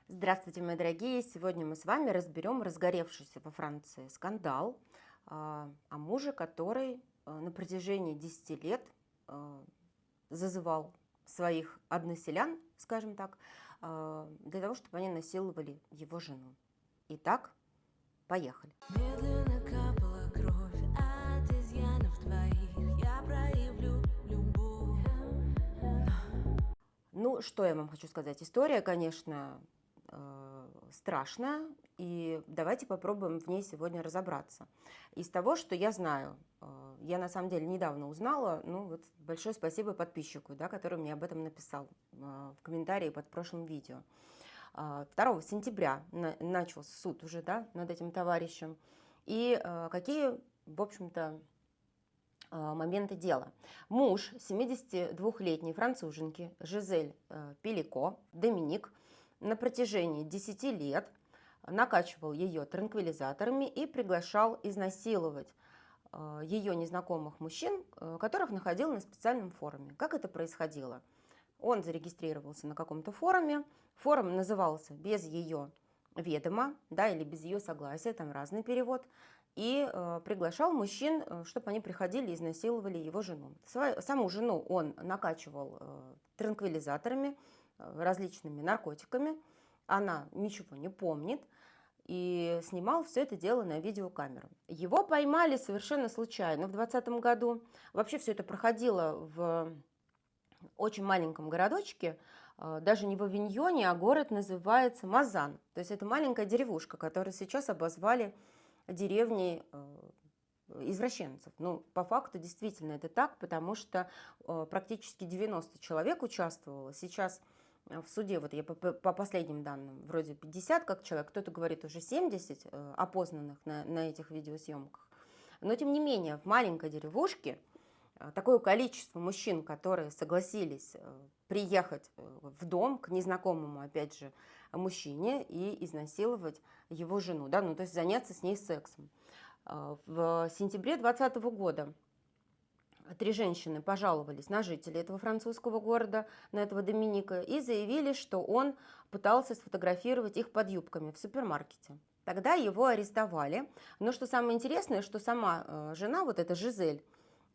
Здравствуйте, мои дорогие! Сегодня мы с вами разберем разгоревшийся во Франции скандал о муже, который на протяжении 10 лет зазывал своих односелян, скажем так, для того, чтобы они насиловали его жену. Итак, поехали. Медленно капала кровь от изъянов твоих. Я проявлю любовь. Ну, что я вам хочу сказать? История, конечно, страшная, и давайте попробуем в ней сегодня разобраться. Из того, что я знаю, я на самом деле недавно узнала, ну вот большое спасибо подписчику, да, который мне об этом написал в комментарии под прошлым видео. 2 сентября начался суд уже, да, над этим товарищем, и какие, в общем-то, моменты дела. Муж 72-летней француженки Жизель Пелико, Доминик, на протяжении 10 лет накачивал ее транквилизаторами и приглашал изнасиловать ее незнакомых мужчин, которых находил на специальном форуме. Как это происходило? Он зарегистрировался на каком-то форуме, форум назывался без ее ведома, да, или без ее согласия, там разный перевод, и приглашал мужчин, чтобы они приходили и изнасиловали его жену. Саму жену он накачивал транквилизаторами, различными наркотиками, она ничего не помнит, и снимал все это дело на видеокамеру. Его поймали совершенно случайно в 2020 году. Вообще все это проходило в очень маленьком городочке, даже не в Авиньоне, а город называется Мазан. То есть это маленькая деревушка, которую сейчас обозвали деревней извращенцев. Ну, по факту действительно это так, потому что практически 90 человек участвовало. Сейчас в суде, вот я по последним данным, вроде 50 как человек, кто-то говорит уже 70 опознанных на этих видеосъемках. Но тем не менее, в маленькой деревушке такое количество мужчин, которые согласились приехать в дом к незнакомому, опять же, мужчине и изнасиловать его жену, да, ну, то есть заняться с ней сексом. В сентябре 2020 года 3 женщины пожаловались на жителей этого французского города, на этого Доминика, и заявили, что он пытался сфотографировать их под юбками в супермаркете. Тогда его арестовали. Но что самое интересное, что сама жена, вот эта Жизель,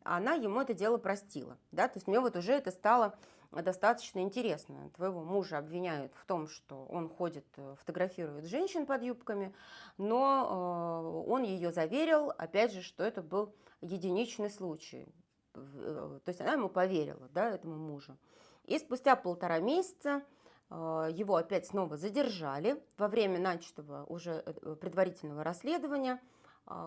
она ему это дело простила. Да? То есть мне вот уже это стало достаточно интересно. Твоего мужа обвиняют в том, что он ходит, фотографирует женщин под юбками, но он ее заверил, опять же, что это был единичный случай. То есть она ему поверила, да, этому мужу. И спустя 1,5 месяца его опять снова задержали во время начатого уже предварительного расследования.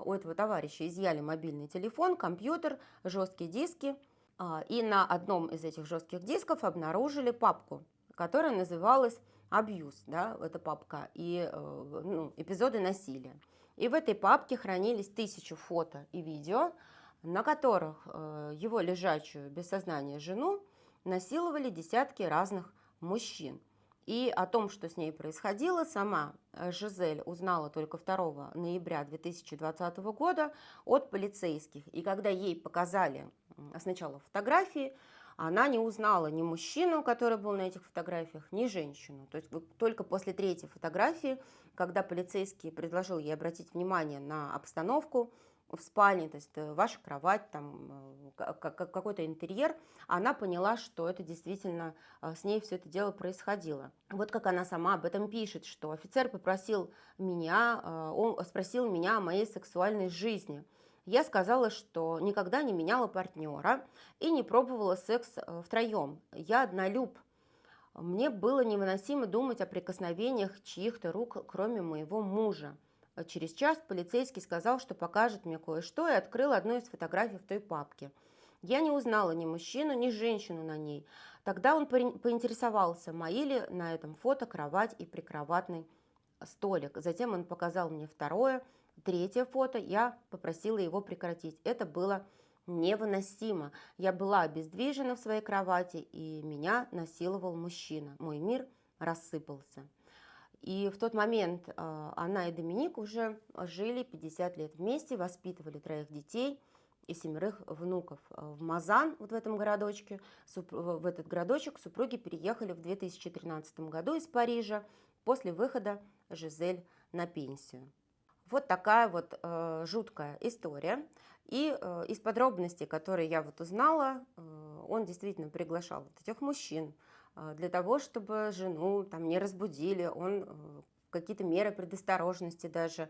У этого товарища изъяли мобильный телефон, компьютер, жесткие диски. И на одном из этих жестких дисков обнаружили папку, которая называлась «Абьюз», да, эта папка, и ну, эпизоды насилия. И в этой папке хранились 1000 фото и видео, на которых его лежачую без сознания жену насиловали десятки разных мужчин. И о том, что с ней происходило, сама Жизель узнала только 2 ноября 2020 года от полицейских. И когда ей показали сначала фотографии, она не узнала ни мужчину, который был на этих фотографиях, ни женщину. То есть только после 3-й фотографии, когда полицейский предложил ей обратить внимание на обстановку в спальне, то есть ваша кровать, там какой-то интерьер, она поняла, что это действительно с ней все это дело происходило. Вот как она сама об этом пишет, что офицер попросил меня, он спросил меня о моей сексуальной жизни. Я сказала, что никогда не меняла партнера и не пробовала секс втроем. Я однолюб. Мне было невыносимо думать о прикосновениях чьих-то рук, кроме моего мужа. Через час полицейский сказал, что покажет мне кое-что, и открыл одну из фотографий в той папке. Я не узнала ни мужчину, ни женщину на ней. Тогда он поинтересовался, мои ли на этом фото кровать и прикроватный столик. Затем он показал мне 2-е, 3-е фото. Я попросила его прекратить. Это было невыносимо. Я была обездвижена в своей кровати, и меня насиловал мужчина. Мой мир рассыпался. И в тот момент она и Доминик уже жили 50 лет вместе, воспитывали 3 детей и 7 внуков. В Мазан, вот в этом городочке, в этот городочек супруги переехали в 2013 году из Парижа после выхода Жизель на пенсию. Вот такая вот жуткая история. И из подробностей, которые я вот узнала, он действительно приглашал вот этих мужчин для того, чтобы жену там не разбудили. Он какие-то меры предосторожности даже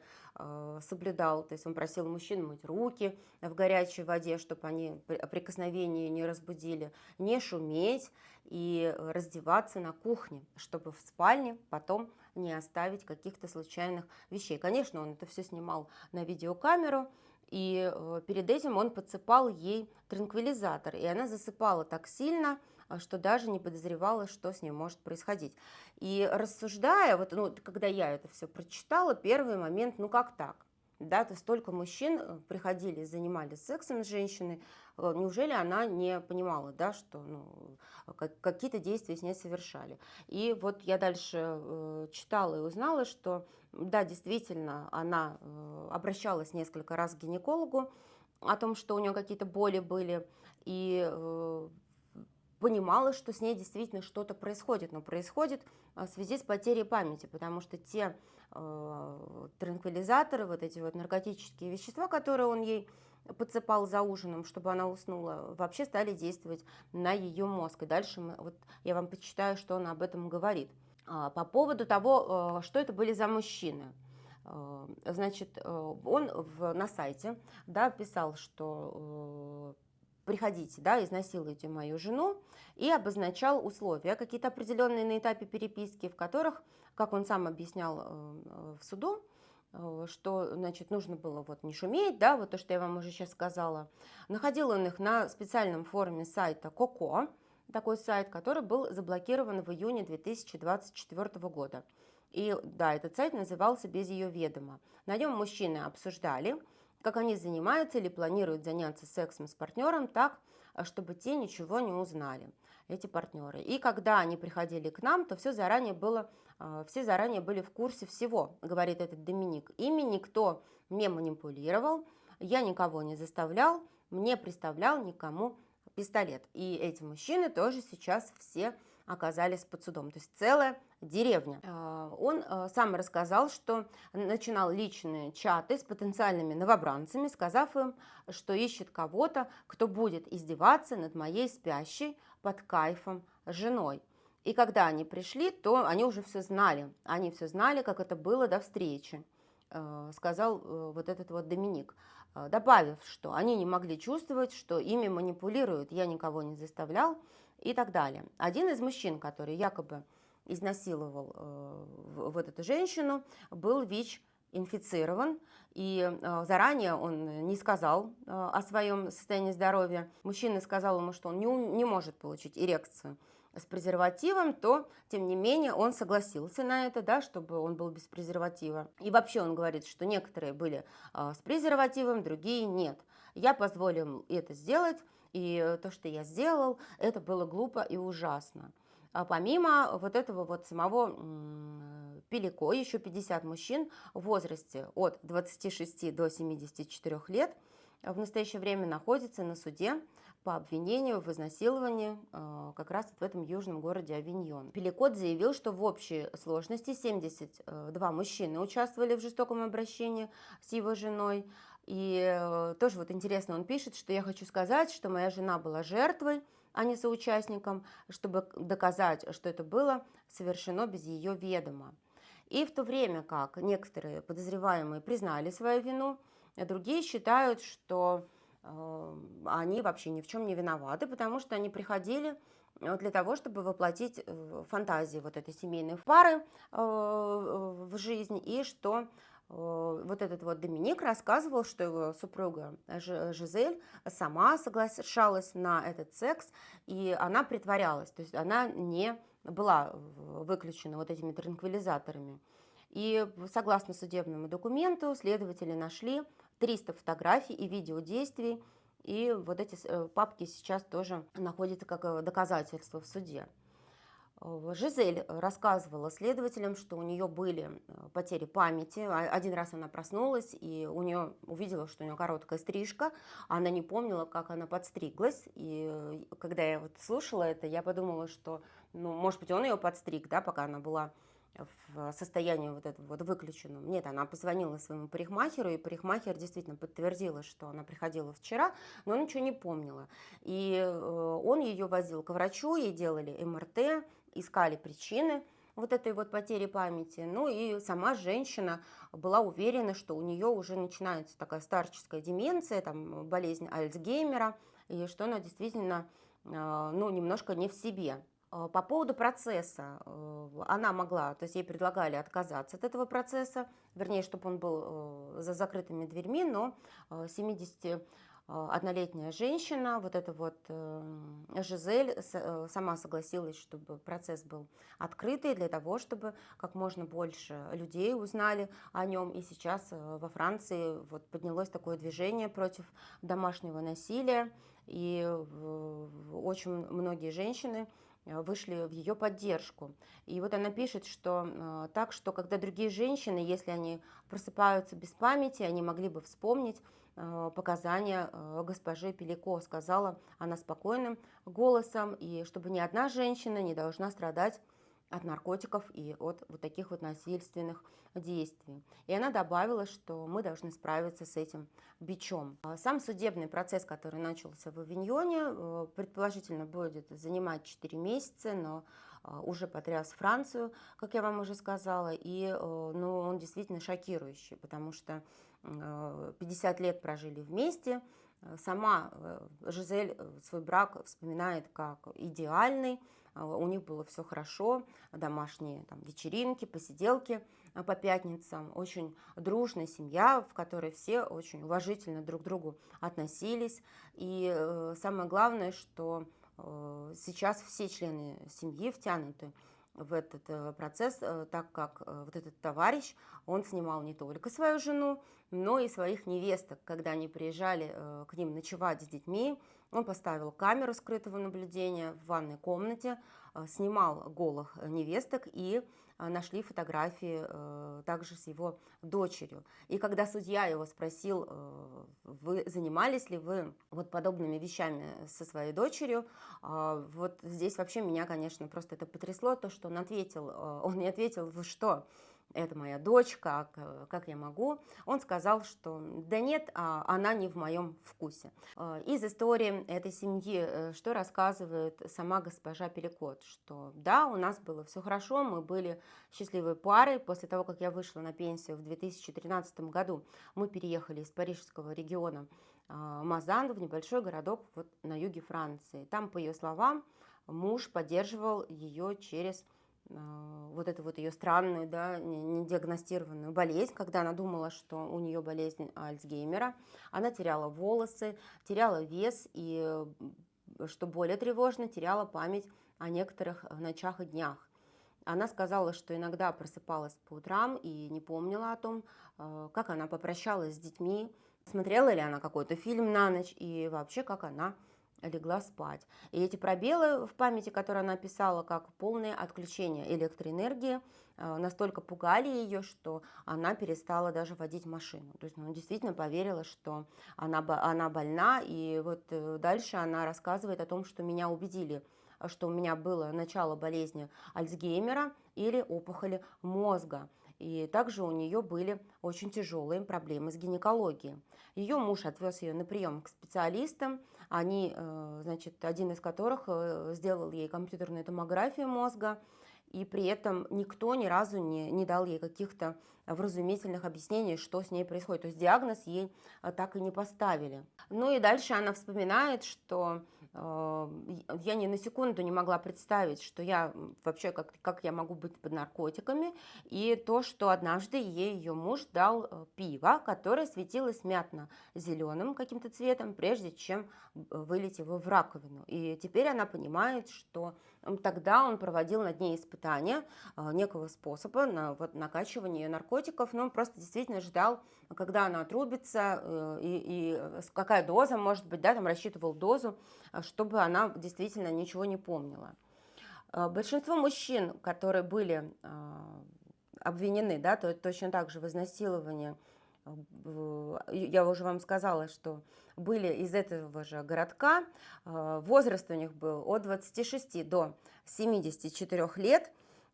соблюдал. То есть он просил мужчин мыть руки в горячей воде, чтобы они прикосновения не разбудили, не шуметь и раздеваться на кухне, чтобы в спальне потом не оставить каких-то случайных вещей. Конечно, он это все снимал на видеокамеру, и перед этим он подсыпал ей транквилизатор, и она засыпала так сильно, что даже не подозревала, что с ней может происходить. И рассуждая, вот, ну, когда я это все прочитала, первый момент, ну как так? Да, то есть столько мужчин приходили и занимались сексом с женщиной, неужели она не понимала, да, что ну, какие-то действия с ней совершали. И вот я дальше читала и узнала, что да, действительно, она обращалась несколько раз к гинекологу о том, что у нее какие-то боли были, и понимала, что с ней действительно что-то происходит, но происходит в связи с потерей памяти, потому что те транквилизаторы, вот эти вот наркотические вещества, которые он ей подсыпал за ужином, чтобы она уснула, вообще стали действовать на ее мозг. И дальше вот я вам почитаю, что он об этом говорит. По поводу того, что это были за мужчины. Значит, он на сайте, да, писал, что приходите, да, изнасилуйте мою жену, и обозначал условия, какие-то определенные на этапе переписки, в которых, как он сам объяснял в суду, что, значит, нужно было вот не шуметь, да, вот то, что я вам уже сейчас сказала. Находил он их на специальном форуме сайта Коко, такой сайт, который был заблокирован в июне 2024 года. И да, этот сайт назывался «Без ее ведома». На нем мужчины обсуждали, как они занимаются или планируют заняться сексом с партнером так, чтобы те ничего не узнали, эти партнеры. И когда они приходили к нам, то все заранее были в курсе всего, говорит этот Доминик. Ими никто не манипулировал, я никого не заставлял, не приставлял никому пистолет. И эти мужчины тоже сейчас все оказались под судом. То есть целая деревня. Он сам рассказал, что начинал личные чаты с потенциальными новобранцами, сказав им, что ищет кого-то, кто будет издеваться над моей спящей под кайфом женой. И когда они пришли, то они уже все знали. Они все знали, как это было до встречи, сказал вот этот вот Доминик, добавив, что они не могли чувствовать, что ими манипулируют, я никого не заставлял и так далее. Один из мужчин, который якобы изнасиловал вот эту женщину, был ВИЧ-инфицирован, и заранее он не сказал о своем состоянии здоровья. Мужчина сказал ему, что он не может получить эрекцию с презервативом, то, тем не менее, он согласился на это, да, чтобы он был без презерватива. И вообще он говорит, что некоторые были с презервативом, другие нет. Я позволил это сделать, и то, что я сделал, это было глупо и ужасно. А помимо вот этого вот самого Пелико, еще 50 мужчин в возрасте от 26 до 74 лет в настоящее время находятся на суде по обвинению в изнасиловании как раз в этом южном городе Авиньон. Пеликот заявил, что в общей сложности 72 мужчины участвовали в жестоком обращении с его женой. И тоже вот интересно, он пишет, что я хочу сказать, что моя жена была жертвой, а не соучастником, чтобы доказать, что это было совершено без ее ведома. И в то время как некоторые подозреваемые признали свою вину, другие считают, что они вообще ни в чем не виноваты, потому что они приходили для того, чтобы воплотить фантазии вот этой семейной пары в жизнь, и что вот этот вот Доминик рассказывал, что его супруга Жизель сама соглашалась на этот секс, и она притворялась, то есть она не была выключена вот этими транквилизаторами. И согласно судебному документу следователи нашли 300 фотографий и видеодействий, и вот эти папки сейчас тоже находятся как доказательства в суде. Жизель рассказывала следователям, что у нее были потери памяти. Один раз она проснулась, и у нее увидела, что у нее короткая стрижка. Она не помнила, как она подстриглась. И когда я вот слушала это, я подумала, что, ну, может быть, он ее подстриг, да, пока она была в состоянии вот этого вот выключенном. Нет, она позвонила своему парикмахеру, и парикмахер действительно подтвердила, что она приходила вчера, но она ничего не помнила. И он ее возил к врачу, ей делали МРТ, искали причины вот этой вот потери памяти. Ну и сама женщина была уверена, что у нее уже начинается такая старческая деменция, там болезнь Альцгеймера, и что она действительно ну, немножко не в себе. По поводу процесса, она могла, то есть ей предлагали отказаться от этого процесса, вернее, чтобы он был за закрытыми дверьми, но 71-летняя женщина, вот эта вот Жизель, сама согласилась, чтобы процесс был открытый для того, чтобы как можно больше людей узнали о нем. И сейчас во Франции вот поднялось такое движение против домашнего насилия, и очень многие женщины вышли в ее поддержку. И вот она пишет, что так, что когда другие женщины, если они просыпаются без памяти, они могли бы вспомнить показания госпожи Пелико, сказала она спокойным голосом, и чтобы ни одна женщина не должна страдать от наркотиков и от вот таких вот насильственных действий. И она добавила, что мы должны справиться с этим бичом. Сам судебный процесс, который начался в Авиньоне, предположительно будет занимать 4 месяца, но уже потряс Францию, как я вам уже сказала, и ну, он действительно шокирующий, потому что 50 лет прожили вместе. Сама Жизель свой брак вспоминает как идеальный, у них было все хорошо, домашние там, вечеринки, посиделки по пятницам, очень дружная семья, в которой все очень уважительно друг к другу относились. И самое главное, что сейчас все члены семьи втянуты в этот процесс, так как вот этот товарищ, он снимал не только свою жену, но и своих невесток. Когда они приезжали к ним ночевать с детьми, он поставил камеру скрытого наблюдения в ванной комнате, снимал голых невесток, и нашли фотографии также с его дочерью. И когда судья его спросил, вы занимались ли вы вот подобными вещами со своей дочерью, вот здесь вообще меня, конечно, просто это потрясло, то, что он не ответил, вы что, это моя дочь, как я могу? Он сказал, что да нет, она не в моем вкусе. Из истории этой семьи, что рассказывает сама госпожа Пеликот, что да, у нас было все хорошо, мы были счастливой парой. После того, как я вышла на пенсию в 2013 году, мы переехали из парижского региона Мазан в небольшой городок вот на юге Франции. Там, по ее словам, муж поддерживал ее через вот эту вот ее странную, да, недиагностированную болезнь, когда она думала, что у нее болезнь Альцгеймера. Она теряла волосы, теряла вес и, что более тревожно, теряла память о некоторых ночах и днях. Она сказала, что иногда просыпалась по утрам и не помнила о том, как она попрощалась с детьми, смотрела ли она какой-то фильм на ночь и вообще как она легла спать. И эти пробелы в памяти, которые она писала, как полное отключение электроэнергии, настолько пугали ее, что она перестала даже водить машину. То есть она действительно поверила, что она больна. И вот дальше она рассказывает о том, что меня убедили, что у меня было начало болезни Альцгеймера или опухоли мозга. И также у нее были очень тяжелые проблемы с гинекологией. Ее муж отвез ее на прием к специалистам, значит, один из которых сделал ей компьютерную томографию мозга, и при этом никто ни разу не дал ей каких-то вразумительных объяснений, что с ней происходит. То есть диагноз ей так и не поставили. Ну и дальше она вспоминает, что я ни на секунду не могла представить, что я вообще, как я могу быть под наркотиками, и то, что однажды ей ее муж дал пиво, которое светилось мятно-зеленым каким-то цветом, прежде чем вылить его в раковину. И теперь она понимает, что тогда он проводил над ней испытания некого способа на накачивание ее наркотиков, но он просто действительно ждал, когда она отрубится, и какая доза, может быть, да, там рассчитывал дозу, чтобы она действительно ничего не помнила. Большинство мужчин, которые были обвинены, да, точно так же в изнасиловании, я уже вам сказала, что были из этого же городка, возраст у них был от 26 до 74 лет,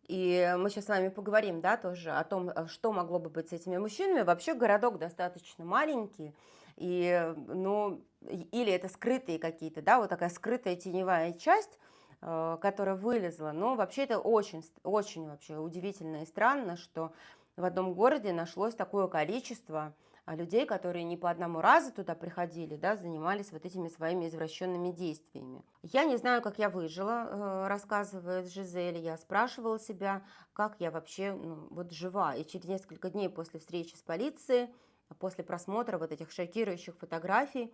И мы сейчас с вами поговорим, да, тоже о том, что могло бы быть с этими мужчинами. Вообще городок достаточно маленький, и, ну, или это скрытые какие-то, да, вот такая скрытая теневая часть, которая вылезла. Но вообще это очень вообще удивительно и странно, что в одном городе нашлось такое количество людей, которые не по одному разу туда приходили, да, занимались вот этими своими извращенными действиями. Я не знаю, как я выжила, рассказывает Жизель. Я спрашивала себя, как я вообще, ну, вот жива. И через несколько дней после встречи с полицией, после просмотра вот этих шокирующих фотографий,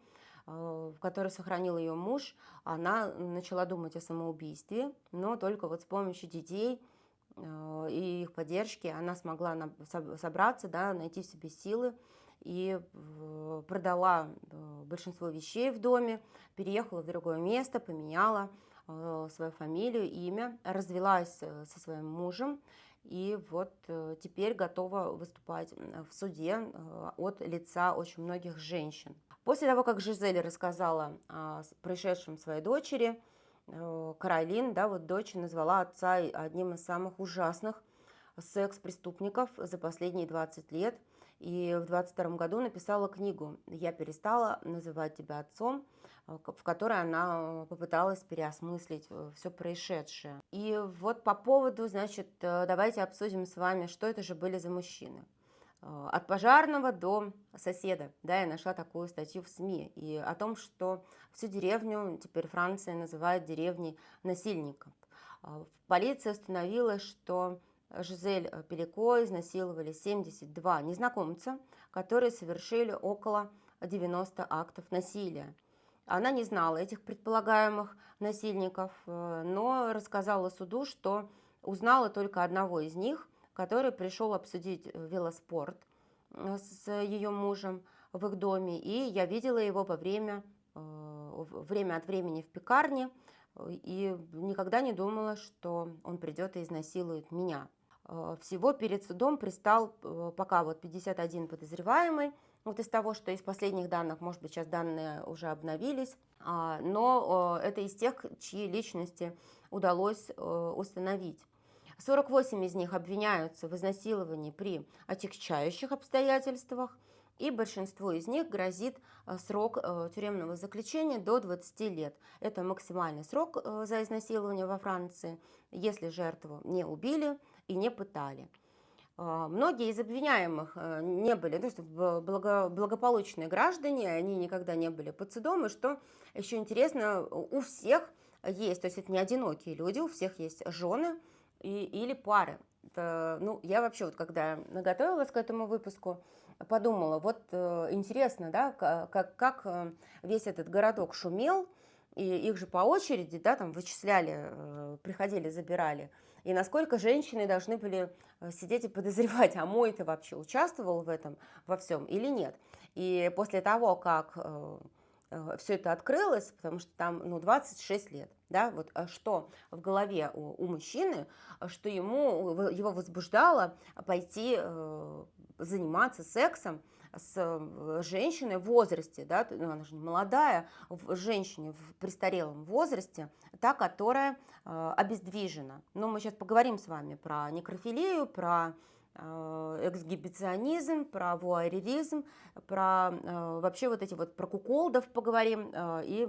которые сохранил ее муж, она начала думать о самоубийстве, но только вот с помощью детей и их поддержки она смогла собраться, да, найти в себе силы и продала большинство вещей в доме, переехала в другое место, поменяла свою фамилию, имя, развелась со своим мужем и вот теперь готова выступать в суде от лица очень многих женщин. После того, как Жизель рассказала о происшедшем своей дочери, Каролин, да, вот дочь назвала отца одним из самых ужасных секс-преступников за последние 20 лет. И в 22 году написала книгу «Я перестала называть тебя отцом», в которой она попыталась переосмыслить все происшедшее. И вот по поводу, значит, давайте обсудим с вами, что это же были за мужчины. От пожарного до соседа, да, я нашла такую статью в СМИ, и о том, что всю деревню теперь Франция называет деревней насильников. Полиция установила, что Жизель Пелико изнасиловали 72 незнакомца, которые совершили около 90 актов насилия. Она не знала этих предполагаемых насильников, но рассказала суду, что узнала только одного из них, который пришел обсудить велоспорт с ее мужем в их доме, и я видела его время от времени в пекарне, и никогда не думала, что он придет и изнасилует меня. Всего перед судом пристал пока вот 51 подозреваемый, вот из того, что из последних данных, может быть, сейчас данные уже обновились, но это из тех, чьи личности удалось установить. 48 из них обвиняются в изнасиловании при отягчающих обстоятельствах, и большинству из них грозит срок тюремного заключения до 20 лет. Это максимальный срок за изнасилование во Франции, если жертву не убили и не пытали. Многие из обвиняемых не были, то есть благополучные граждане, они никогда не были под судом, и что еще интересно, у всех есть, то есть это не одинокие люди, у всех есть жены или пары. Это, ну, я вообще вот когда готовилась к этому выпуску, подумала, вот интересно, да, как весь этот городок шумел, и их же по очереди, да, там вычисляли, приходили, забирали, и насколько женщины должны были сидеть и подозревать, а мой-то вообще участвовал в этом во всем или нет. И после того, как все это открылось, потому что там, ну, 26 лет, да, вот что в голове у мужчины, что его возбуждало пойти заниматься сексом с женщиной в возрасте, да, ну, она же не молодая, женщине в престарелом возрасте, та, которая обездвижена. Но мы сейчас поговорим с вами про некрофилию, про эксгибиционизм, про вуайеризм, про вообще вот эти вот про куколдов поговорим и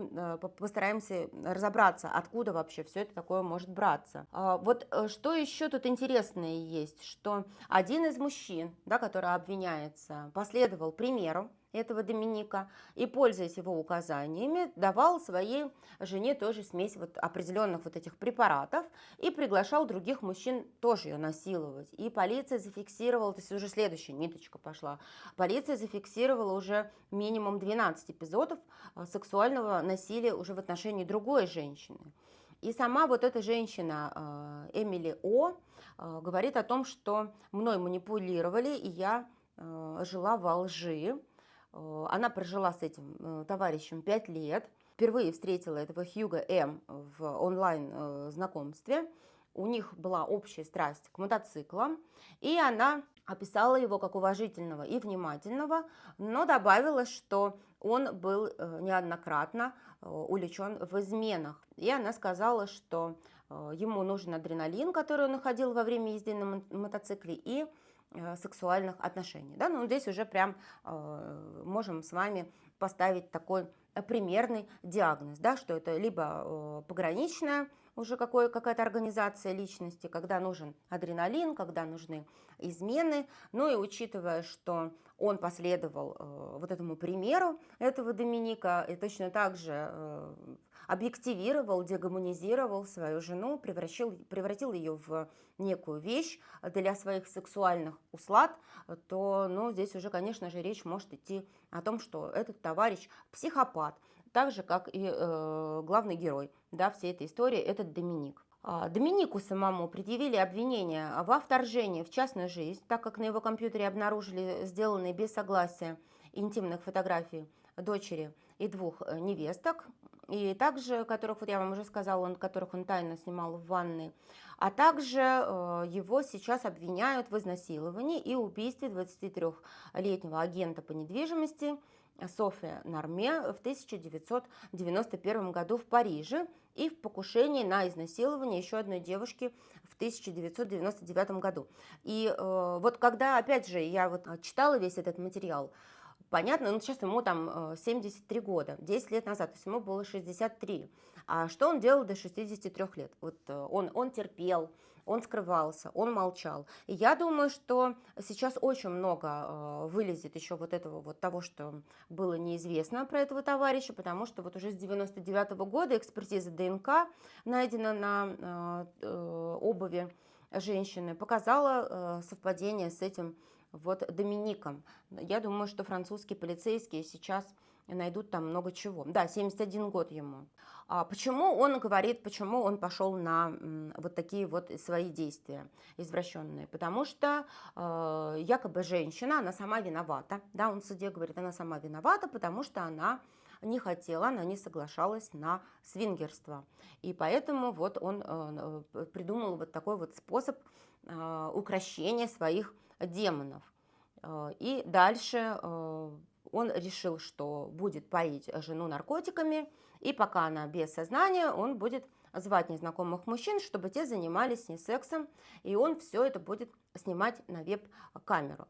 постараемся разобраться, откуда вообще все это такое может браться. Вот что еще тут интересное есть, что один из мужчин, да, который обвиняется, последовал примеру этого Доминика и, пользуясь его указаниями, давал своей жене тоже смесь вот определенных вот этих препаратов и приглашал других мужчин тоже ее насиловать. И полиция зафиксировала, то есть уже следующая ниточка пошла, полиция зафиксировала уже минимум 12 эпизодов сексуального насилия уже в отношении другой женщины. И сама вот эта женщина, Эмили О, говорит о том, что мной манипулировали, и я жила во лжи. Она прожила с этим товарищем 5 лет. Впервые встретила этого Хьюга М. в онлайн-знакомстве. У них была общая страсть к мотоциклам. И она описала его как уважительного и внимательного, но добавила, что он был неоднократно увлечен в изменах. И она сказала, что ему нужен адреналин, который он находил во время езды на мотоцикле, и сексуальных отношений. Да? Ну, здесь уже прям можем с вами поставить такой примерный диагноз, да, что это либо пограничная уже какая-то организация личности, когда нужен адреналин, когда нужны измены. Ну и учитывая, что он последовал вот этому примеру этого Доминика и точно так же объективировал, дегуманизировал свою жену, превратил ее в некую вещь для своих сексуальных услад, то ну, здесь уже, конечно же, речь может идти о том, что этот товарищ психопат, так же, как и главный герой, да, всей этой истории, этот Доминик. Доминику самому предъявили обвинения во вторжении в частную жизнь, так как на его компьютере обнаружили сделанные без согласия интимных фотографий дочери и двух невесток, и также, которых, вот я вам уже сказала, которых он тайно снимал в ванной, а также его сейчас обвиняют в изнасиловании и убийстве 23-летнего агента по недвижимости София Нарме в 1991 году в Париже и в покушении на изнасилование еще одной девушки в 1999 году. И вот когда, опять же, я вот читала весь этот материал, понятно, ну сейчас ему там 73 года, 10 лет назад, то есть ему было 63. А что он делал до 63 лет? Вот он терпел, он скрывался, он молчал. И я думаю, что сейчас очень много вылезет еще вот этого вот того, что было неизвестно про этого товарища, потому что вот уже с 99 года экспертиза ДНК, найдена на обуви женщины, показала совпадение с этим вот Домиником. Я думаю, что французские полицейские сейчас найдут там много чего. Да, 71 год ему. А почему он говорит, почему он пошел на вот такие вот свои действия извращенные? Потому что якобы женщина, она сама виновата. Да, он в суде говорит, она сама виновата, потому что она не хотела, она не соглашалась на свингерство. И поэтому вот он придумал вот такой вот способ укрощения своих демонов. И дальше он решил, что будет поить жену наркотиками, и пока она без сознания, он будет звать незнакомых мужчин, чтобы те занимались с ней сексом, и он все это будет снимать на веб-камеру.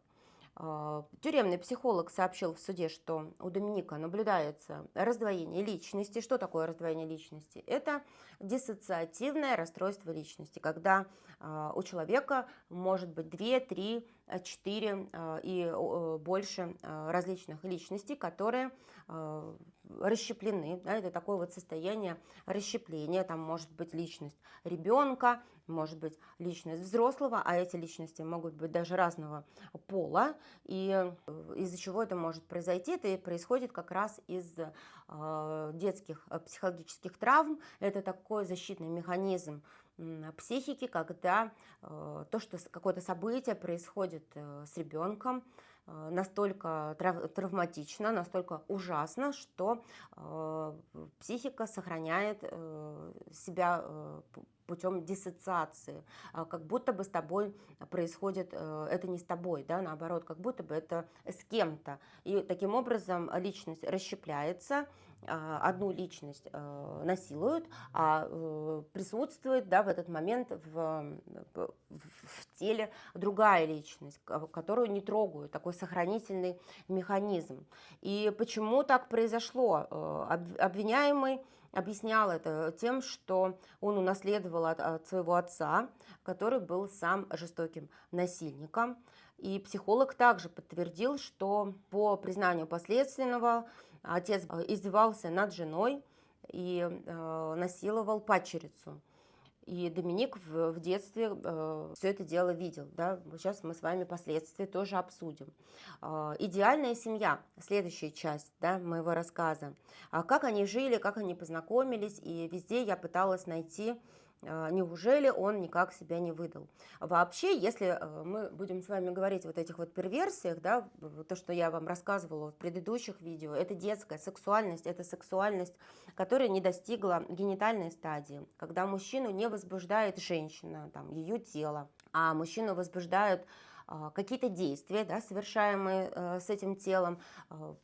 Тюремный психолог сообщил в суде, что у Доминика наблюдается раздвоение личности. Что такое раздвоение личности? Это диссоциативное расстройство личности, когда у человека может быть 2, 3, 4 и больше различных личностей, которые расщеплены. Да, это такое вот состояние расщепления. Там может быть личность ребенка, может быть личность взрослого, а эти личности могут быть даже разного пола. И из-за чего это может произойти? Это происходит как раз из детских психологических травм. Это такой защитный механизм психики, когда то, что какое-то событие происходит с ребенком, настолько травматично, настолько ужасно, что психика сохраняет себя путем диссоциации, как будто бы с тобой происходит, это не с тобой, да, наоборот, как будто бы это с кем-то. И таким образом личность расщепляется, одну личность насилуют, а присутствует, да, в этот момент в теле другая личность, которую не трогают, такой сохранительный механизм. И почему так произошло? Обвиняемый объяснял это тем, что он унаследовал от своего отца, который был сам жестоким насильником. И психолог также подтвердил, что по признанию последственного отец издевался над женой и насиловал падчерицу. И Доминик в детстве все это дело видел. Да? Сейчас мы с вами последствия тоже обсудим. Идеальная семья, следующая часть, да, моего рассказа. Как они жили, как они познакомились, и везде я пыталась найти, неужели он никак себя не выдал. Вообще, если мы будем с вами говорить вот этих вот перверсиях, да, то, что я вам рассказывала в предыдущих видео, это детская сексуальность, это сексуальность, которая не достигла генитальной стадии, когда мужчину не возбуждает женщина, там, ее тело, а мужчину возбуждают какие-то действия, да, совершаемые с этим телом,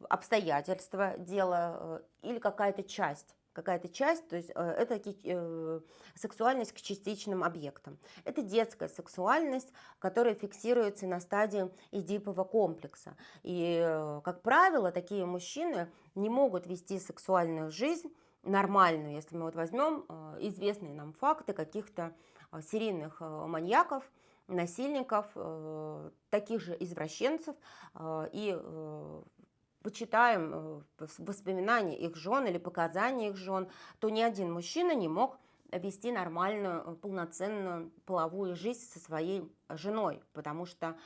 обстоятельства дела или какая-то часть, то есть это сексуальность к частичным объектам. Это детская сексуальность, которая фиксируется на стадии эдипового комплекса. И, как правило, такие мужчины не могут вести сексуальную жизнь нормальную, если мы вот возьмем известные нам факты каких-то серийных маньяков, насильников, таких же извращенцев, и почитаем воспоминания их жен или показания их жен, то ни один мужчина не мог вести нормальную, полноценную половую жизнь со своей женой, потому что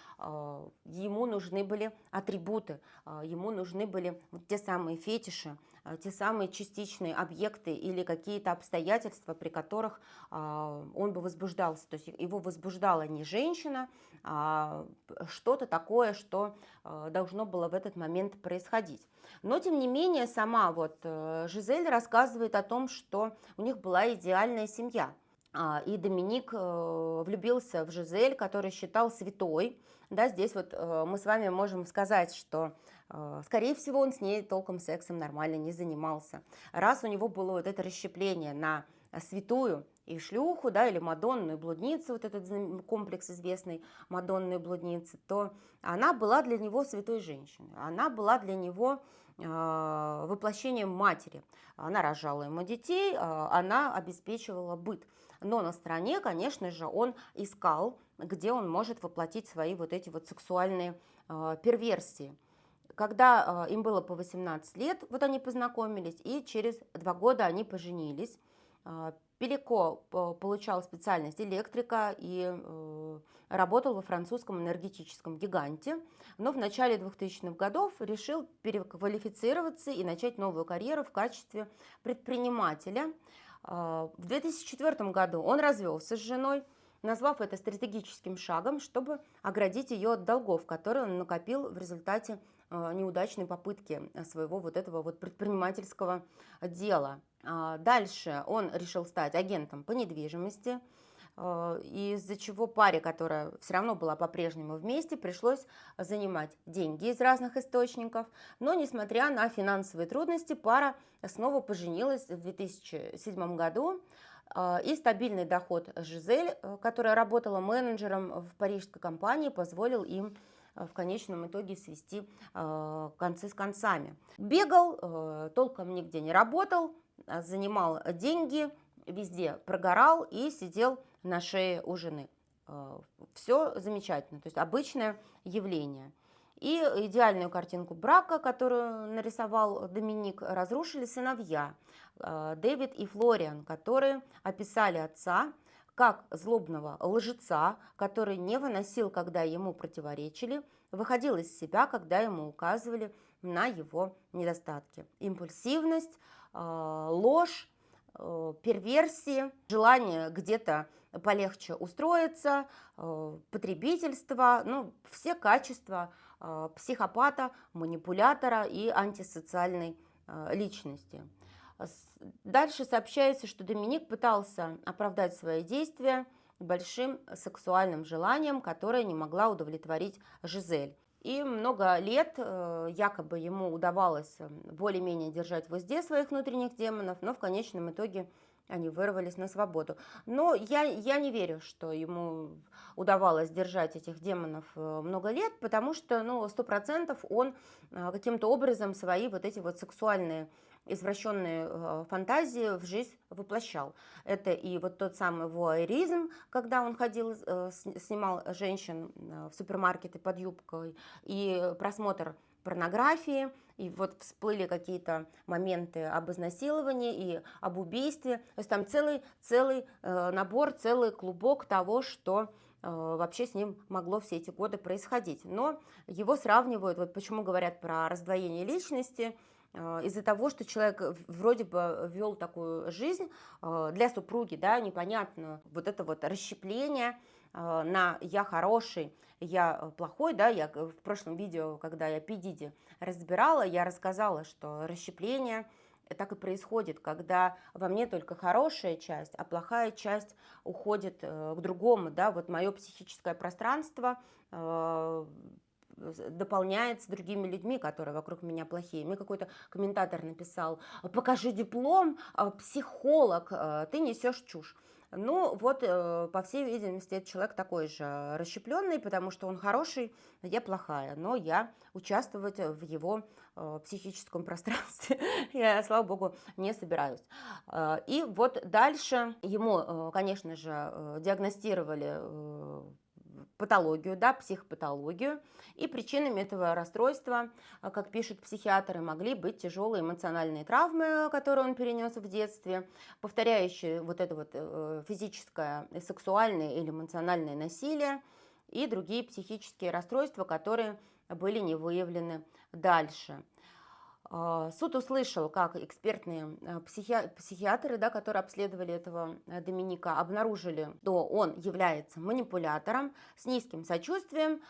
ему нужны были атрибуты, ему нужны были вот те самые фетиши, те самые частичные объекты или какие-то обстоятельства, при которых он бы возбуждался. То есть его возбуждала не женщина, а что-то такое, что должно было в этот момент происходить. Но, тем не менее, сама вот Жизель рассказывает о том, что у них была идеальная семья. И Доминик влюбился в Жизель, которую считал святой. Да, здесь вот мы с вами можем сказать, что, скорее всего, он с ней толком сексом нормально не занимался. Раз у него было вот это расщепление на святую и шлюху, да, или мадонну и блудницу, вот этот комплекс известный Мадонны и блудницы, то она была для него святой женщиной. Она была для него воплощением матери. Она рожала ему детей, она обеспечивала быт. Но на стороне, конечно же, он искал, где он может воплотить свои вот эти вот сексуальные перверсии. Когда им было по 18 лет, вот они познакомились, и через 2 года они поженились. Пелико получал специальность электрика и работал во французском энергетическом гиганте, но в начале 2000-х годов решил переквалифицироваться и начать новую карьеру в качестве предпринимателя. В 2004 году он развелся с женой, назвав это стратегическим шагом, чтобы оградить ее от долгов, которые он накопил в результате неудачной попытки своего вот этого вот предпринимательского дела. Дальше он решил стать агентом по недвижимости, из-за чего паре, которая все равно была по-прежнему вместе, пришлось занимать деньги из разных источников. Но, несмотря на финансовые трудности, пара снова поженилась в 2007 году. И стабильный доход Жизель, которая работала менеджером в парижской компании, позволил им в конечном итоге свести концы с концами. Бегал, толком нигде не работал, занимал деньги, везде прогорал и сидел на шее у жены. Все замечательно, то есть обычное явление. И идеальную картинку брака, которую нарисовал Доминик, разрушили сыновья Дэвид и Флориан, которые описали отца как злобного лжеца, который не выносил, когда ему противоречили, выходил из себя, когда ему указывали на его недостатки. Импульсивность, ложь, перверсии, желание где-то полегче устроиться, потребительство, ну, все качества психопата, манипулятора и антисоциальной личности. Дальше сообщается, что Доминик пытался оправдать свои действия большим сексуальным желанием, которое не могла удовлетворить Жизель. И много лет якобы ему удавалось более-менее держать в узде своих внутренних демонов, но в конечном итоге они вырвались на свободу. Но я не верю, что ему удавалось держать этих демонов много лет, потому что, ну, 100% он каким-то образом свои вот эти вот сексуальные извращенные фантазии в жизнь воплощал. Это и вот тот самый вуайеризм, когда он ходил, снимал женщин в супермаркеты под юбкой, и просмотр порнографии, и вот всплыли какие-то моменты об изнасиловании и об убийстве. То есть там целый набор, целый клубок того, что вообще с ним могло все эти годы происходить. Но его сравнивают, вот почему говорят про раздвоение личности, из-за того, что человек вроде бы вел такую жизнь для супруги, да, непонятную, вот это вот расщепление на «я хороший», «я плохой», да, я в прошлом видео, когда я P. Diddy разбирала, я рассказала, что расщепление – так и происходит, когда во мне только хорошая часть, а плохая часть уходит к другому, да, вот мое психическое пространство дополняется другими людьми, которые вокруг меня плохие. Мне какой-то комментатор написал: покажи диплом, психолог, ты несешь чушь. Ну, вот, по всей видимости, этот человек такой же расщепленный, потому что он хороший, а я плохая, но я участвовать в его психическом пространстве я, слава богу, не собираюсь. И вот дальше ему, конечно же, диагностировали патологию, да, психопатологию, и причинами этого расстройства, как пишут психиатры, могли быть тяжелые эмоциональные травмы, которые он перенес в детстве, повторяющие вот это вот физическое, сексуальное или эмоциональное насилие и другие психические расстройства, которые были не выявлены дальше. Суд услышал, как экспертные психиатры, да, которые обследовали этого Доминика, обнаружили, что он является манипулятором с низким сочувствием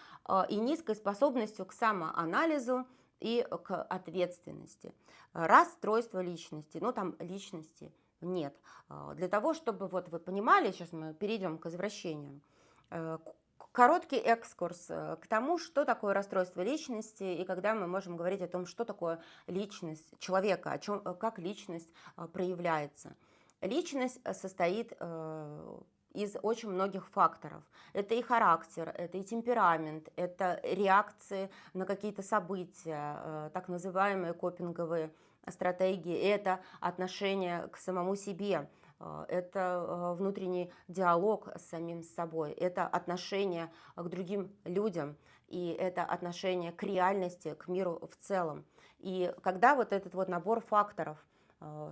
и низкой способностью к самоанализу и к ответственности. Расстройство личности, ну там личности нет. Для того, чтобы вот вы понимали, сейчас мы перейдем к извращениям, короткий экскурс к тому, что такое расстройство личности и когда мы можем говорить о том, что такое личность человека, о чем, как личность проявляется. Личность состоит из очень многих факторов. Это и характер, это и темперамент, это реакции на какие-то события, так называемые копинговые стратегии, это отношение к самому себе. Это внутренний диалог с самим собой, это отношение к другим людям, и это отношение к реальности, к миру в целом. И когда вот этот вот набор факторов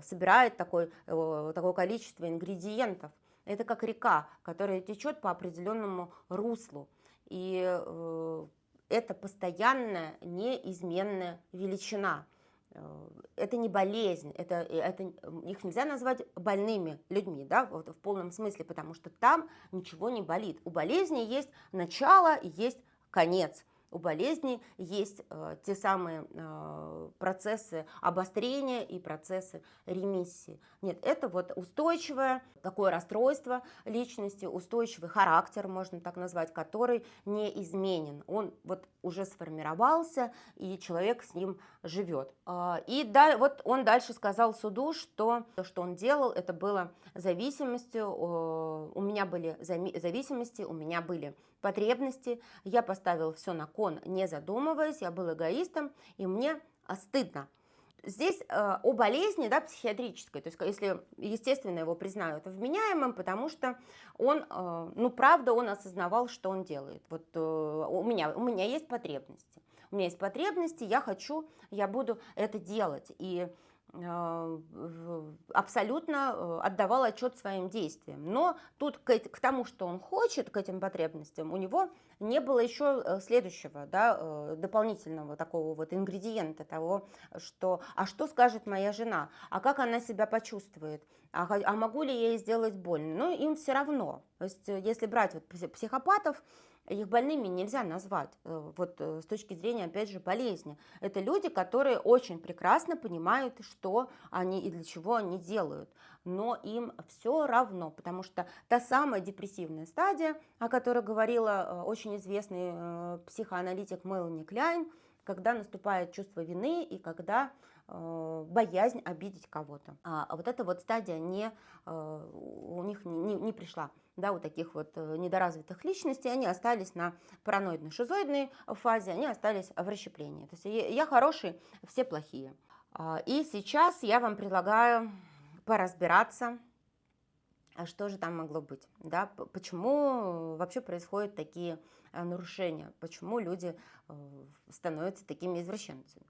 собирает такое количество ингредиентов, это как река, которая течет по определенному руслу. И это постоянная, неизменная величина. Это не болезнь, их нельзя назвать больными людьми, да, вот в полном смысле, потому что там ничего не болит. У болезни есть начало и есть конец. У болезни есть те самые процессы обострения и процессы ремиссии. Нет, это вот устойчивое такое расстройство личности, устойчивый характер, можно так назвать, который неизменен. Он вот уже сформировался, и человек с ним живет. И вот он дальше сказал суду, что то, что он делал, это было зависимостью. У меня были зависимости, у меня были потребности, я поставил все на кон, не задумываясь, я был эгоистом, и мне стыдно. Здесь о болезни, да, психиатрической, то есть если, естественно, его признают вменяемым, потому что он, ну, правда, он осознавал, что он делает. Вот у меня есть потребности, я буду это делать, и абсолютно отдавал отчет своим действиям. Но тут к тому, что он хочет, к этим потребностям, у него не было еще следующего, да, дополнительного такого вот ингредиента того, что что скажет моя жена, а как она себя почувствует, а могу ли я ей сделать больно. Ну, им все равно. То есть если брать вот психопатов, их больными нельзя назвать, вот с точки зрения, опять же, болезни. Это люди, которые очень прекрасно понимают, что они и для чего они делают, но им все равно, потому что та самая депрессивная стадия, о которой говорила очень известный психоаналитик Мелани Кляйн, когда наступает чувство вины и когда боязнь обидеть кого-то. А вот эта вот стадия у них не пришла. Да, у таких вот недоразвитых личностей, они остались на параноидно-шизоидной фазе, они остались в расщеплении. То есть я хороший, все плохие. И сейчас я вам предлагаю поразбираться, что же там могло быть, да, почему вообще происходят такие нарушения, почему люди становятся такими извращенцами.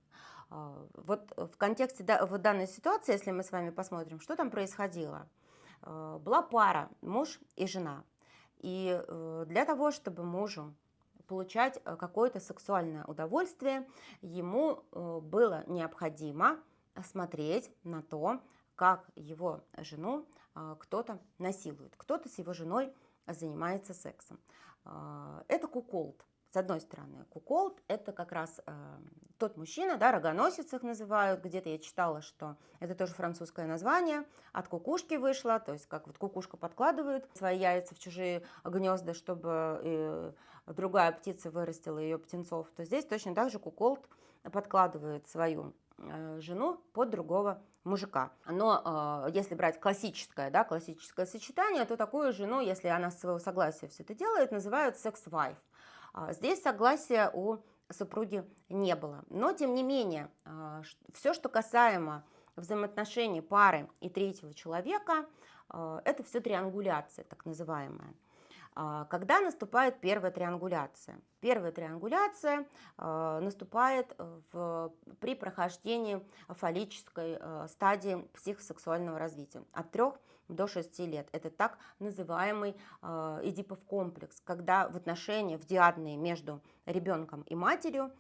Вот в контексте в данной ситуации, если мы с вами посмотрим, что там происходило. Была пара, муж и жена. И для того, чтобы мужу получать какое-то сексуальное удовольствие, ему было необходимо смотреть на то, как его жену кто-то насилует, кто-то с его женой занимается сексом. Это куколд. с одной стороны. Куколд – это как раз тот мужчина, да, рогоносец их называют. Где-то я читала, что это тоже французское название. От кукушки вышло, то есть как вот кукушка подкладывает свои яйца в чужие гнезда, чтобы другая птица вырастила ее птенцов. То здесь точно так же куколд подкладывает свою жену под другого мужика. Но если брать классическое, да, классическое сочетание, то такую жену, если она с своего согласия все это делает, называют секс-вайф. Здесь согласия у супруги не было. Но, тем не менее, все, что касаемо взаимоотношений пары и третьего человека, это все триангуляция, так называемая. Когда наступает первая триангуляция? Первая триангуляция наступает при прохождении фаллической стадии психосексуального развития от 3 до 6 лет. Это так называемый Эдипов комплекс, когда в отношения, в диадные между ребенком и матерью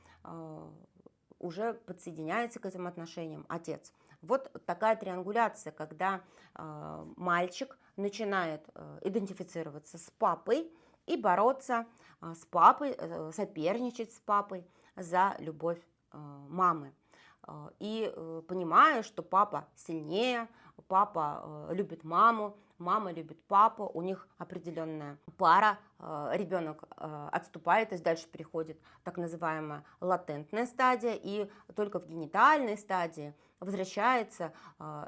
уже подсоединяется к этим отношениям отец. Вот такая триангуляция, когда мальчик начинает идентифицироваться с папой и бороться с папой, соперничать с папой за любовь мамы. И понимая, что папа сильнее, папа любит маму, мама любит папу, у них определенная пара, ребенок отступает, то есть дальше переходит так называемая латентная стадия, и только в генитальной стадии возвращается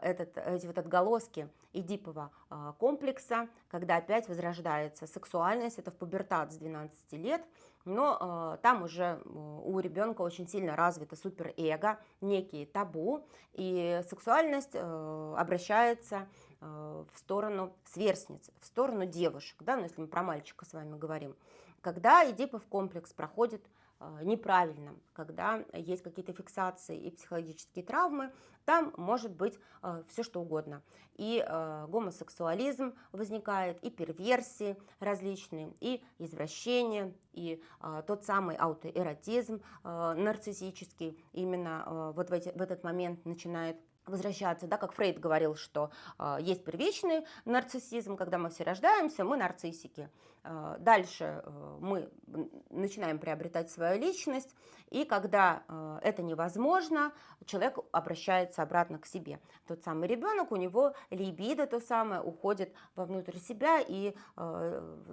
эти вот отголоски Эдипова комплекса, когда опять возрождается сексуальность, это в пубертат с 12 лет, но там уже у ребенка очень сильно развито суперэго, некие табу, и сексуальность обращается в сторону сверстниц, в сторону девушек, да, ну, если мы про мальчика с вами говорим. Когда Эдипов комплекс проходит неправильно, когда есть какие-то фиксации и психологические травмы, там может быть все что угодно. И гомосексуализм возникает, и перверсии различные, и извращения, и тот самый аутоэротизм нарциссический именно вот в этот момент начинает возвращаться, да, как Фрейд говорил, что есть первичный нарциссизм, когда мы все рождаемся, мы нарциссики. Дальше мы начинаем приобретать свою личность, и когда это невозможно, человек обращается обратно к себе. Тот самый ребенок, у него либидо то самое уходит вовнутрь себя, и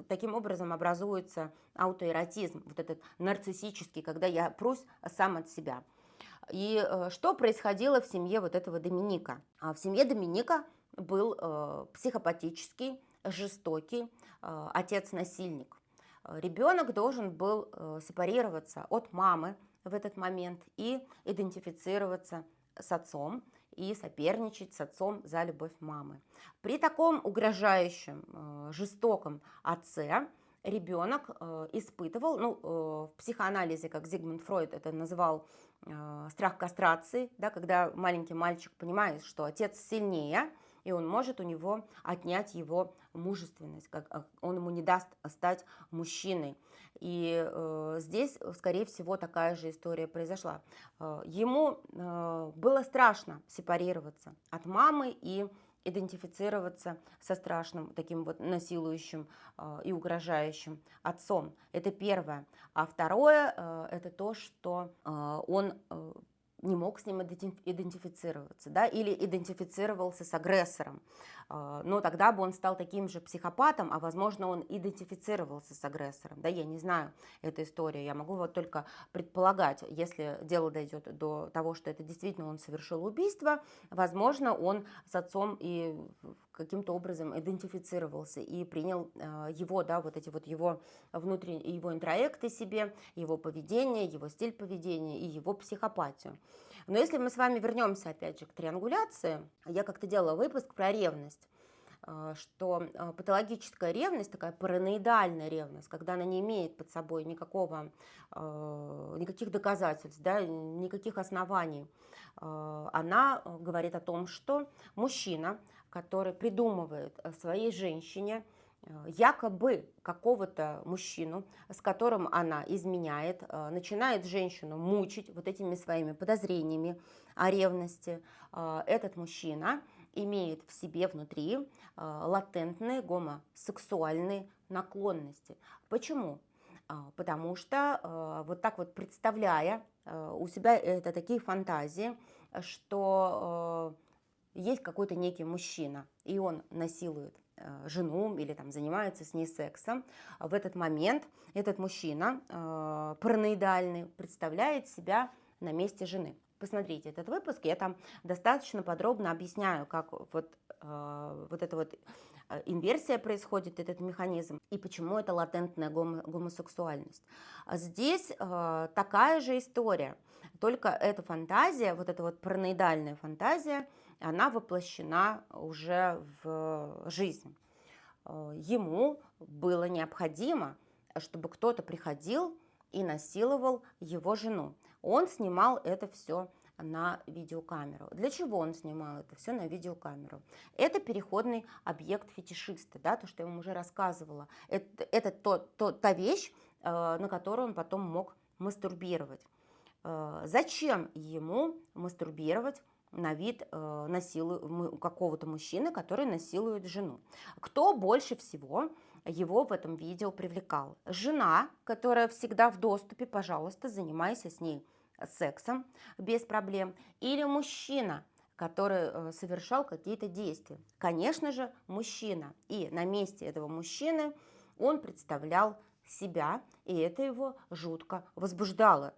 таким образом образуется аутоэротизм, вот этот нарциссический, когда я прусь сам от себя. И что происходило в семье вот этого Доминика? В семье Доминика был психопатический, жестокий отец-насильник. Ребенок должен был сепарироваться от мамы в этот момент и идентифицироваться с отцом и соперничать с отцом за любовь мамы. При таком угрожающем, жестоком отце ребенок испытывал, в психоанализе, как Зигмунд Фройд это называл, страх кастрации, да, когда маленький мальчик понимает, что отец сильнее, и он может у него отнять его мужественность, как он ему не даст стать мужчиной. И здесь, скорее всего, такая же история произошла. Ему было страшно сепарироваться от мамы и идентифицироваться со страшным таким вот насилующим и угрожающим отцом. Это первое. А второе, это то, что он не мог с ним идентифицироваться, да, или идентифицировался с агрессором. Но тогда бы он стал таким же психопатом, а возможно он идентифицировался с агрессором. Да, я не знаю эту историю, я могу вот только предполагать, если дело дойдет до того, что это действительно он совершил убийство, возможно он с отцом и каким-то образом идентифицировался и принял его, да, вот эти вот его внутренние, его интроекты себе, его поведение, его стиль поведения и его психопатию. Но если мы с вами вернемся опять же к триангуляции, я как-то делала выпуск про ревность, что патологическая ревность, такая параноидальная ревность, когда она не имеет под собой никаких доказательств, да, никаких оснований, она говорит о том, что мужчина, который придумывает своей женщине якобы какого-то мужчину, с которым она изменяет, начинает женщину мучить вот этими своими подозрениями о ревности, этот мужчина имеет в себе внутри латентные гомосексуальные наклонности. Почему? Потому что вот так вот представляя у себя это такие фантазии, что есть какой-то некий мужчина, и он насилует жену или там занимается с ней сексом, в этот момент этот мужчина параноидальный представляет себя на месте жены. Посмотрите этот выпуск, я там достаточно подробно объясняю, как вот эта вот инверсия происходит, этот механизм, и почему это латентная гомосексуальность. Здесь такая же история, только эта фантазия, вот эта вот параноидальная фантазия, она воплощена уже в жизнь. Ему было необходимо, чтобы кто-то приходил и насиловал его жену. Он снимал это все на видеокамеру. Для чего он снимал это все на видеокамеру? Это переходный объект фетишиста, да, то, что я вам уже рассказывала. Это та вещь, на которую он потом мог мастурбировать. Зачем ему мастурбировать на вид какого-то мужчины, который насилует жену? Кто больше всего его в этом видео привлекал? Жена, которая всегда в доступе, пожалуйста, занимайся с ней сексом без проблем, или мужчина, который совершал какие-то действия? Конечно же, мужчина. И на месте этого мужчины он представлял себя, и это его жутко возбуждало.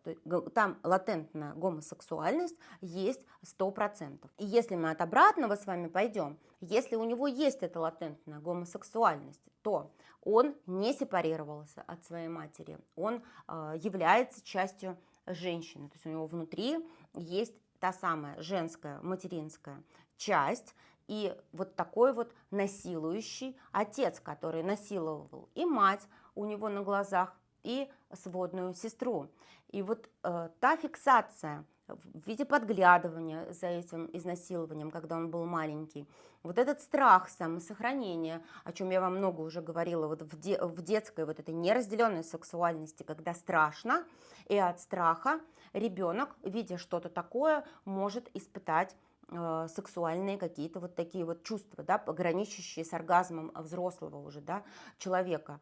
Там латентная гомосексуальность есть 100%. И если мы от обратного с вами пойдем, если у него есть эта латентная гомосексуальность, то он не сепарировался от своей матери, он является частью женщины. То есть у него внутри есть та самая женская материнская часть, и вот такой вот насилующий отец, который насиловал и мать у него на глазах, и сводную сестру. И вот та фиксация в виде подглядывания за этим изнасилованием, когда он был маленький, вот этот страх самосохранения, о чем я вам много уже говорила, вот в детской вот этой неразделенной сексуальности, когда страшно, и от страха ребенок, видя что-то такое, может испытать сексуальные какие-то вот такие вот чувства, да, граничащие с оргазмом взрослого уже, да, человека.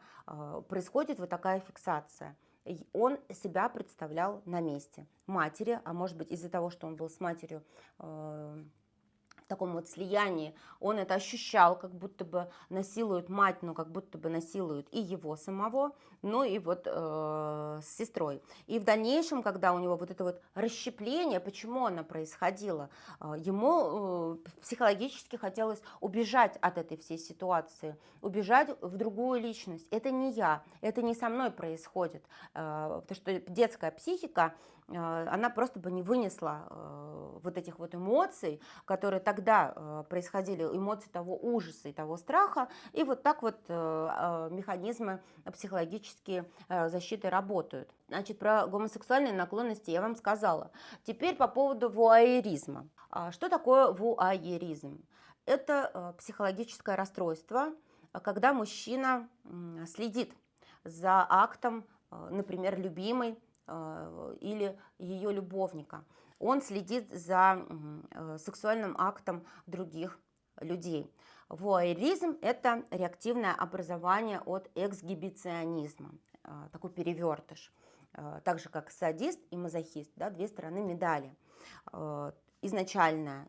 Происходит вот такая фиксация. Он себя представлял на месте матери, а может быть из-за того, что он был с матерью в таком вот слиянии, он это ощущал, как будто бы насилует мать, но как будто бы насилует и его самого, ну и вот с сестрой. И в дальнейшем, когда у него вот это вот расщепление, почему оно происходило, ему психологически хотелось убежать от этой всей ситуации, убежать в другую личность. Это не я, это не со мной происходит, потому что детская психика, она просто бы не вынесла вот этих вот эмоций, которые тогда происходили, эмоций того ужаса и того страха, и вот так вот механизмы психологические защиты работают. Значит, про гомосексуальные наклонности я вам сказала. Теперь по поводу вуайеризма. Что такое вуайеризм? Это психологическое расстройство, когда мужчина следит за актом, например, любимой или ее любовника. Он следит за сексуальным актом других людей. Вуайеризм – это реактивное образование от эксгибиционизма, такой перевертыш, так же как садист и мазохист, да, две стороны медали. Изначальная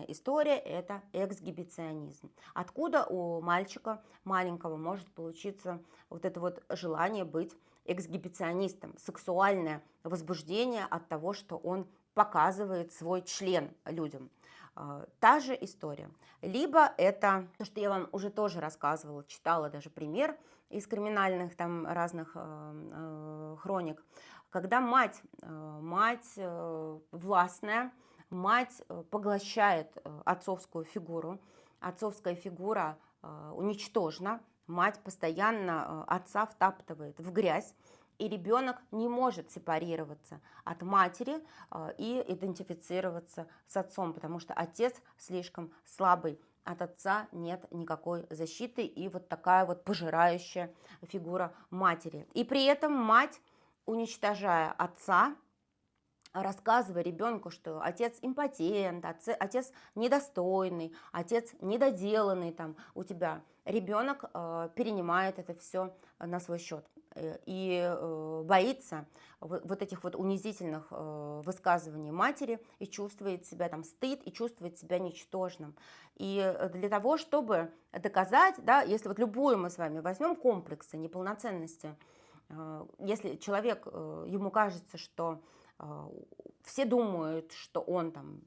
история – это эксгибиционизм. Откуда у мальчика маленького может получиться вот это вот желание быть эксгибиционистом, сексуальное возбуждение от того, что он показывает свой член людям. Та же история. Либо это то, что я вам уже тоже рассказывала, читала даже пример из криминальных там разных хроник, когда мать властная, мать поглощает отцовскую фигуру, отцовская фигура уничтожена, мать постоянно отца втаптывает в грязь, и ребенок не может сепарироваться от матери и идентифицироваться с отцом, потому что отец слишком слабый, от отца нет никакой защиты, и вот такая вот пожирающая фигура матери. И при этом мать, уничтожая отца, рассказывая ребенку, что отец импотент, отец недостойный, отец недоделанный там у тебя, ребенок перенимает это все на свой счет. боится вот этих вот унизительных высказываний матери и чувствует себя там стыд и чувствует себя ничтожным. И для того, чтобы доказать, да, если вот любую мы с вами возьмем комплексы неполноценности, если человек, ему кажется, что все думают, что он там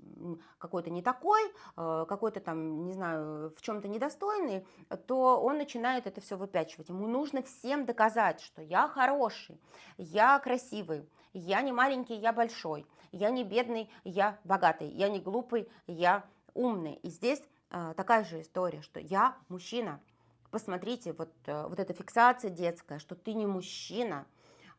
какой-то не такой, какой-то там, не знаю, в чем-то недостойный, то он начинает это все выпячивать. Ему нужно всем доказать, что я хороший, я красивый, я не маленький, я большой, я не бедный, я богатый, я не глупый, я умный. И здесь такая же история, что я мужчина. Посмотрите, вот эта фиксация детская, что ты не мужчина,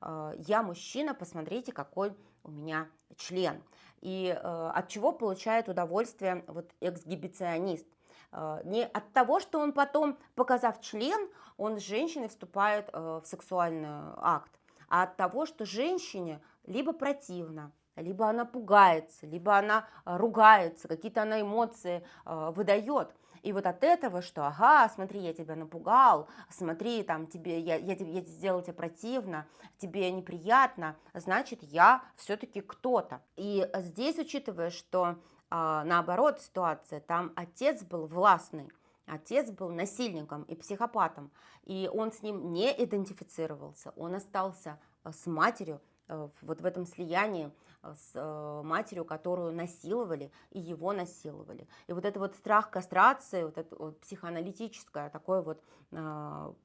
я мужчина, посмотрите, какой у меня член. И от чего получает удовольствие вот эксгибиционист? Не от того, что он потом, показав член, он с женщиной вступает в сексуальный акт, а от того, что женщине либо противно, либо она пугается, либо она ругается, какие-то она эмоции выдает. И вот от этого, что, ага, смотри, я тебя напугал, смотри, там, я сделал тебе противно, тебе неприятно, значит, я все-таки кто-то. И здесь, учитывая, что наоборот ситуация, там отец был властный, отец был насильником и психопатом, и он с ним не идентифицировался, он остался с матерью, вот в этом слиянии с матерью, которую насиловали, и его насиловали. И вот это вот страх кастрации, вот это вот психоаналитическое, такое вот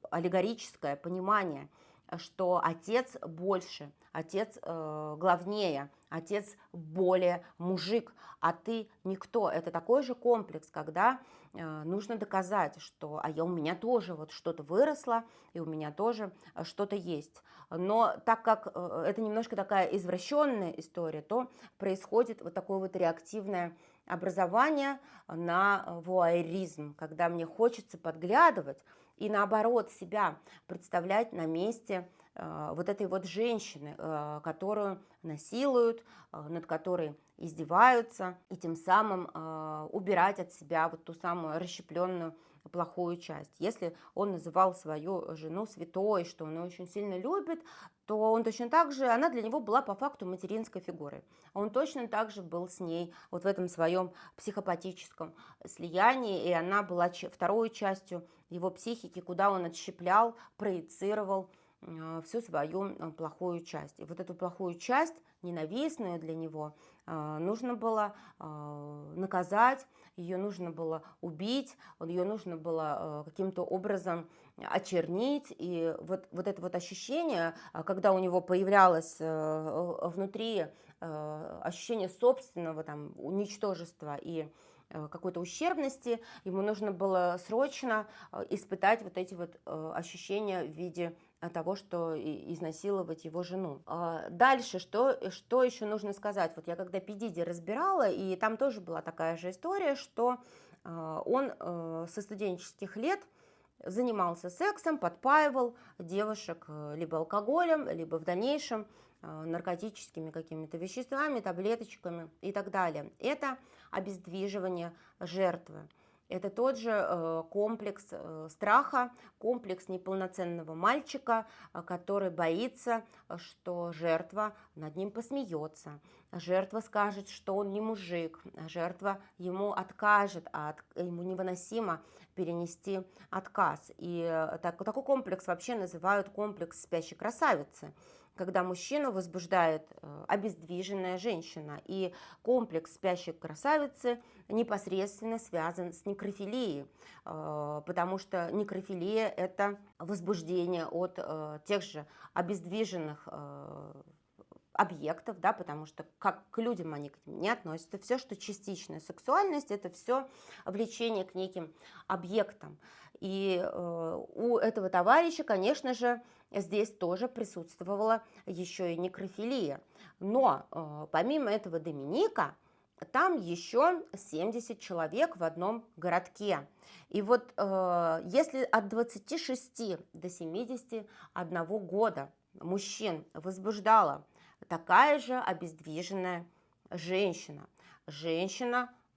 аллегорическое понимание, что отец больше, отец главнее, отец более мужик, а ты никто. Это такой же комплекс, когда нужно доказать, что у меня тоже вот что-то выросло, и у меня тоже что-то есть. Но так как это немножко такая извращенная история, то происходит вот такое вот реактивное образование на вуайеризм, когда мне хочется подглядывать и наоборот себя представлять на месте вот этой вот женщины, которую насилуют, над которой издеваются, и тем самым убирать от себя вот ту самую расщепленную плохую часть. Если он называл свою жену святой, что он ее очень сильно любит, то он точно так же, она для него была по факту материнской фигурой. Он точно так же был с ней вот в этом своем психопатическом слиянии, и она была второй частью его психики, куда он отщеплял, проецировал всю свою плохую часть. И вот эту плохую часть, ненавистную для него, нужно было наказать, ее нужно было убить, ее нужно было каким-то образом очернить. И вот это вот ощущение, когда у него появлялось внутри ощущение собственного там уничтожества и какой-то ущербности, ему нужно было срочно испытать вот эти вот ощущения в виде того, что изнасиловать его жену. Дальше, что еще нужно сказать? Вот я когда Пи-Диди разбирала, и там тоже была такая же история, что он со студенческих лет занимался сексом, подпаивал девушек либо алкоголем, либо в дальнейшем наркотическими какими-то веществами, таблеточками и так далее. Это обездвиживание жертвы. Это тот же комплекс страха, комплекс неполноценного мальчика, который боится, что жертва над ним посмеется, жертва скажет, что он не мужик, жертва ему откажет, а ему невыносимо перенести отказ. И такой комплекс вообще называют комплекс спящей красавицы, когда мужчину возбуждает обездвиженная женщина. И комплекс спящей красавицы непосредственно связан с некрофилией, потому что некрофилия – это возбуждение от тех же обездвиженных объектов, да, потому что как к людям они к ним не относятся. Все, что частичная сексуальность, это все влечение к неким объектам. И у этого товарища, конечно же, здесь тоже присутствовала еще и некрофилия. Но помимо этого Доминика, там еще 70 человек в одном городке. И вот если от 26 до 71 года мужчин возбуждала такая же обездвиженная женщина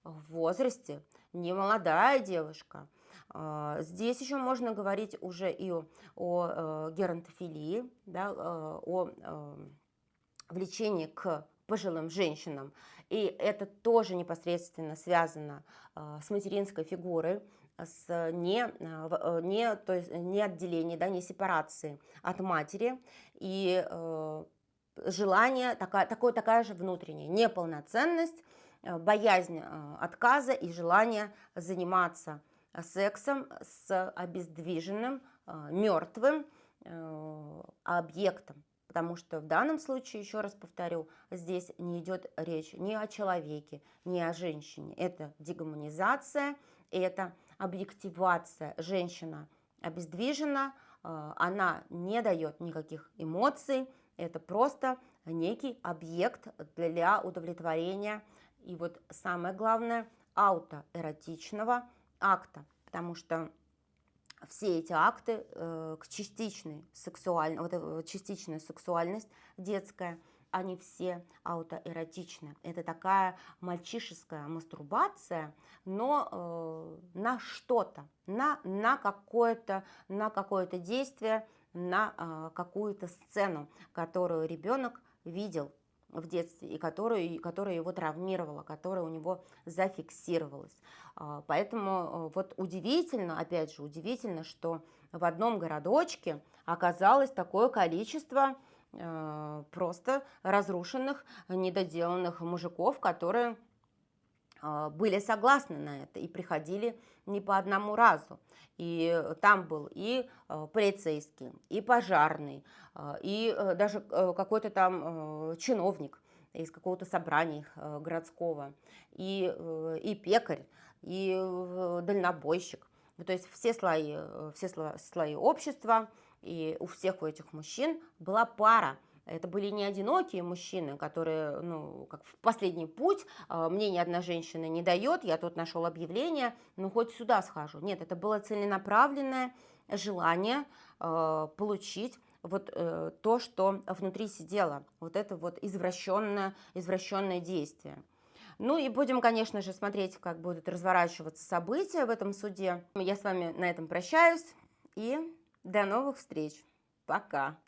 в возрасте, не молодая девушка, Здесь еще можно говорить уже и о геронтофилии, да, о влечении к пожилым женщинам. И это тоже непосредственно связано с материнской фигурой, с то есть не отделения, да, не сепарации от матери. И желание, такая же внутренняя неполноценность, боязнь отказа и желание заниматься сексом с обездвиженным, мертвым объектом. Потому что в данном случае, еще раз повторю, здесь не идет речь ни о человеке, ни о женщине. Это дегуманизация, это объективация. Женщина обездвижена, она не дает никаких эмоций, это просто некий объект для удовлетворения и вот самое главное аутоэротичного акта, потому что все эти акты частичная сексуальность детская, они все аутоэротичны. Это такая мальчишеская мастурбация, но на что-то, на какое-то действие, на какую-то сцену, которую ребенок видел в детстве и которая его травмировала, которая у него зафиксировалась. Поэтому вот удивительно, опять же, удивительно, что в одном городочке оказалось такое количество просто разрушенных, недоделанных мужиков, которые были согласны на это и приходили не по одному разу. И там был и полицейский, и пожарный, и даже какой-то там чиновник из какого-то собрания городского, и пекарь, и дальнобойщик. То есть все слои общества, и у всех у этих мужчин была пара. Это были не одинокие мужчины, которые, как в последний путь, мне ни одна женщина не дает, я тут нашел объявление, хоть сюда схожу. Нет, это было целенаправленное желание получить вот то, что внутри сидело, вот это вот извращенное действие. И будем, конечно же, смотреть, как будут разворачиваться события в этом суде. Я с вами на этом прощаюсь и до новых встреч. Пока.